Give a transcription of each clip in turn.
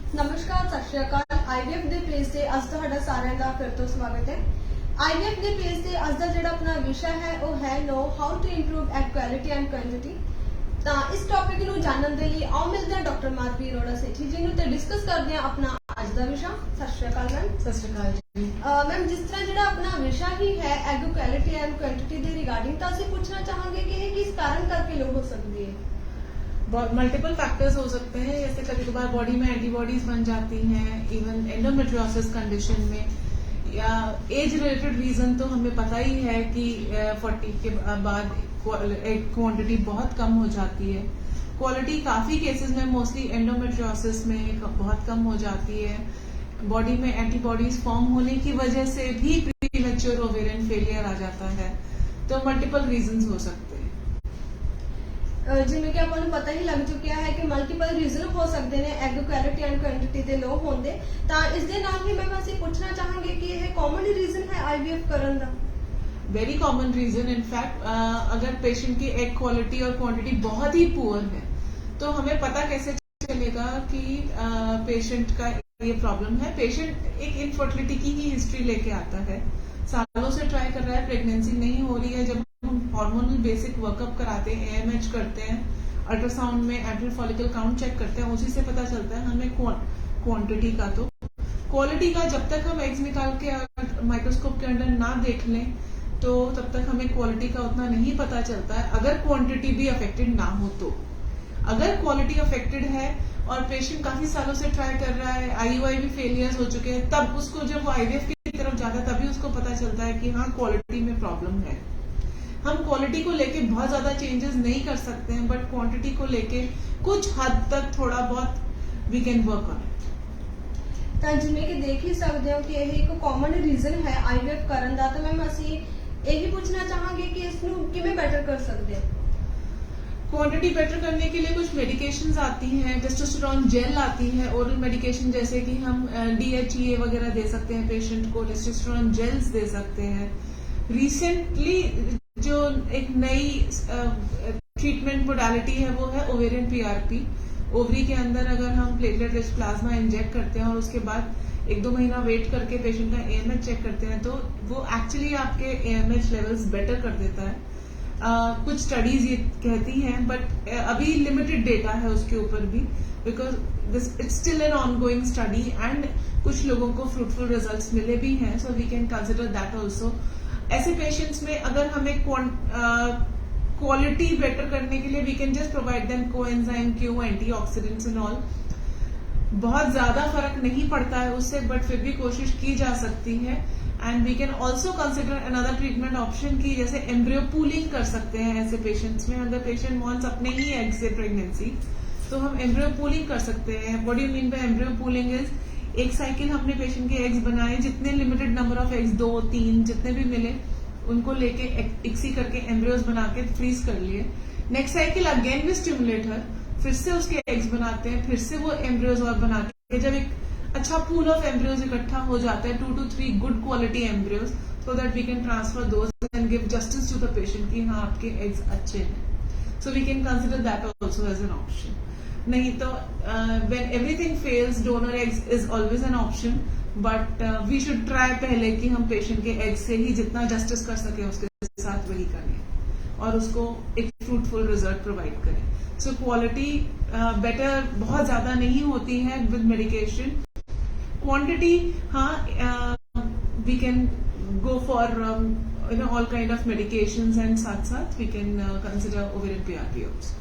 नमस्कार, सत श्री अकाल। IVF ਦੇ ਪੇਜ ਤੇ ਅੱਜ ਤੁਹਾਡਾ ਸਾਰਿਆਂ ਦਾ ਫਿਰ ਤੋਂ ਸਵਾਗਤ ਹੈ। IVF ਦੇ ਪੇਜ ਤੇ ਅੱਜ ਦਾ ਜਿਹੜਾ ਆਪਣਾ ਵਿਸ਼ਾ ਹੈ ਉਹ ਹੈ know how to improve egg quality and quantity. ਤਾਂ ਇਸ ਟੌਪਿਕ ਨੂੰ ਜਾਣਨ ਦੇ ਲਈ ਆਓ ਮਿਲਦੇ ਹਾਂ ਡਾਕਟਰ ਮਾਧਵੀ ਅਰੋੜਾ ਸੇਠੀ ਜੀ ਨੂੰ ਤੇ ਡਿਸਕਸ ਕਰਦੇ ਹਾਂ ਆਪਣਾ ਅੱਜ ਦਾ ਵਿਸ਼ਾ। ਸਤਿ ਸ਼੍ਰੀ ਅਕਾਲ ਮੈਮ। ਸਤਿ ਸ਼੍ਰੀ ਅਕਾਲ ਜੀ। ਮੈਮ ਜਿਸ ਤਰ੍ਹਾਂ ਜਿਹੜਾ ਆਪਣਾ ਵਿਸ਼ਾ ਹੀ ਹੈ एग क्वालिटी एंड क्वांटिटी ਦੇ ਰਿਗਾਰਡਿੰਗ ਤਾਂ ਅਸੀਂ ਪੁੱਛਣਾ ਚਾਹਾਂਗੇ ਕਿ ਇਹ किस कारण करके लो हो सकती है। मल्टीपल फैक्टर्स हो सकते हैं, जैसे कभी कभार बॉडी में एंटीबॉडीज बन जाती हैं, इवन एंडोमेट्रियोसिस कंडीशन में, या एज रिलेटेड रीजन तो हमें पता ही है कि 40 के बाद क्वांटिटी बहुत कम हो जाती है। क्वालिटी काफी केसेस में मोस्टली एंडोमेट्रियोसिस में बहुत कम हो जाती है। बॉडी में एंटीबॉडीज फॉर्म होने की वजह से भी प्रीमेच्योर ओवेरियन फेलियर आ जाता है। तो मल्टीपल रीजंस हो सकते हैं। ਜਿਵੇਂ ਕਿ ਆਪਾਂ ਨੂੰ ਪਤਾ ਹੀ ਲੱਗ ਚੁੱਕਿਆ ਹੈ ਕਿ ਮਲਟੀਪਲ ਰੀਜ਼ਨ ਹੋ ਸਕਦੇ ਨੇ ਐਗ ਕੁਆਲਿਟੀ ਐਂਡ ਕੁਆਂਟੀਟੀ ਦੇ ਲੋ ਹੋਣ ਦੇ। ਤਾਂ ਇਸ ਦੇ ਨਾਲ ਹੀ ਮੈਮ ਅਸੀਂ ਪੁੱਛਣਾ ਚਾਹਾਂਗੇ ਕਿ ਇਹ ਕਾਮਨ ਰੀਜ਼ਨ ਹੈ IVF ਕਰਨ ਦਾ। वेरी कॉमन रीजन इनफैक्ट अगर पेशेंट की एग क्वालिटी और क्वांटिटी बहुत ही पुअर है तो हमें पता कैसे चलेगा कि पेशेंट का ये प्रॉब्लम है। पेशेंट एक इनफर्टिलिटी की ही हिस्ट्री लेके आता है, सालों से ट्राई कर रहा है, प्रेगनेंसी नहीं हो रही है। जब हम हार्मोनल बेसिक वर्कअप कराते हैं, AMH करते हैं, अल्ट्रासाउंड में एंट्री फॉलिकल काउंट चेक करते हैं, उसी से पता चलता है हमें क्वांटिटी का। तो क्वालिटी का जब तक हम एग्स निकाल के माइक्रोस्कोप के अंदर ना देख लें तो तब तक हमें क्वालिटी का उतना नहीं पता चलता है, अगर क्वांटिटी भी अफेक्टेड ना हो तो। अगर क्वालिटी अफेक्टेड है और पेशेंट काफी सालों से ट्राई कर रहा है, IUI भी फेलियर्स हो चुके हैं, तब उसको जब वो IVF की तरफ जाता है तभी उसको पता चलता है कि हाँ क्वालिटी में प्रॉब्लम है। हम क्वालिटी को लेके बहुत ज्यादा चेंजेस नहीं कर सकते हैं, बट क्वांटिटी को लेके कुछ हद तक थोड़ा बहुत वी कैन वर्क ऑन। ਤਾਂ ਜਿਵੇਂ ਕਿ ਦੇਖ ਹੀ ਸਕਦੇ ਹੋ ਕਿ ਇਹ ਇੱਕ ਕਾਮਨ ਰੀਜ਼ਨ ਹੈ IVF ਕਰਨ ਦਾ। ਤਾਂ ਮੈਮ ਅਸੀਂ ਇਹ ਵੀ ਪੁੱਛਣਾ ਚਾਹਾਂਗੇ ਕਿ ਇਸ ਨੂੰ ਕਿਵੇਂ ਬੈਟਰ ਕਰ ਸਕਦੇ ਹਾਂ। क्वांटिटी बेटर करने के लिए कुछ मेडिकेशंस आती हैं, टेस्टोस्टेरोन जेल आती है, ओरल मेडिकेशन जैसे कि हम DHEA वगैरह दे सकते हैं पेशेंट को, टेस्टोस्टेरोन जेल्स दे सकते हैं। रिसेंटली जो एक नई ट्रीटमेंट मोडालिटी है वो है ओवेरियन PRP। ओवरी के अंदर अगर हम प्लेटलेट रिच प्लाज्मा इंजेक्ट करते हैं और उसके बाद 1-2 महीना वेट करके पेशेंट का AMH चेक करते हैं तो वो एक्चुअली आपके AMH लेवल्स बेटर कर देता है। कुछ स्टडीज ये कहती हैं, बट अभी लिमिटेड डेटा है उसके ऊपर भी, because this it's still an ongoing study and कुछ लोगों को फ्रूटफुल रिजल्ट्स मिले भी हैं, so we can consider that also. ऐसे पेशेंट्स में अगर हमें क्वालिटी बेटर करने के लिए we can just provide them coenzyme Q, antioxidants and all. बहुत ज्यादा फर्क नहीं पड़ता है उससे, बट फिर भी कोशिश की जा सकती है। And we can also consider another treatment option की जैसे एम्ब्रियो पूलिंग कर सकते हैं ऐसे पेशेंट्स में। अगर पेशेंट वांट्स अपने ही एग से प्रेगनेंसी तो हम एम्ब्रियो पूलिंग कर सकते हैं। What do you mean by embryo pooling is एक साइकिल हमने पेशेंट के एग्स बनाए, जितने लिमिटेड नंबर ऑफ एग्स 2-3 जितने भी मिले उनको लेके इक्सी करके एम्ब्रियोज बना के फ्रीज कर लिए। Next cycle again we stimulate her, फिर से उसके एग्स बनाते हैं, फिर से वो एम्ब्रियोज और बनाते हैं। जब एक अच्छा पूल ऑफ एम्ब्रियोज इकट्ठा हो जाता है, 2 to 3 good quality embryos, so that we can transfer those and give justice to the patient कि हाँ आपके एग्स अच्छे हैं। So we can consider that also as an option. नहीं तो when everything fails donor eggs is always an option, but we should try पहले कि हम पेशेंट के एग से ही जितना जस्टिस कर सके उसके साथ वही करें और उसको एक फ्रूटफुल रिजल्ट प्रोवाइड करें। सो क्वालिटी बेटर बहुत ज्यादा नहीं होती है विद मेडिकेशन। क्वांटिटी हाँ we can go for all kind of medications and साथ साथ we can consider ovarian PRP also.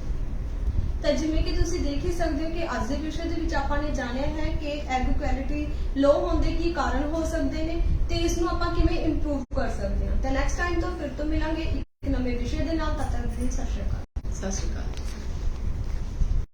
ਤਾਂ ਜਿਵੇਂ ਕਿ ਤੁਸੀਂ ਦੇਖ ਹੀ ਸਕਦੇ ਹੋ ਕਿ ਅੱਜ ਦੇ ਵਿਸ਼ੇ ਦੇ ਵਿੱਚ ਆਪਾਂ ਨੇ ਜਾਣਿਆ ਹੈ ਕਿ ਐਗ ਕੁਆਲਿਟੀ ਲੋ ਹੋਣ ਦੇ ਕੀ ਕਾਰਨ ਹੋ ਸਕਦੇ ਨੇ ਤੇ ਇਸ ਨੂੰ ਆਪਾਂ ਕਿਵੇਂ ਇੰਪਰੂਵ ਕਰ ਸਕਦੇ ਹਾਂ। ਤਾਂ ਨੈਕਸਟ ਟਾਈਮ ਤੋਂ ਫਿਰ ਤੋਂ ਮਿਲਾਂਗੇ ਇੱਕ ਨਵੇਂ ਵਿਸ਼ੇ ਦੇ ਨਾਲ। ਤਦ ਤੱਕ ਸਤਿ ਸ਼੍ਰੀ ਅਕਾਲ। सत श्री अकाल।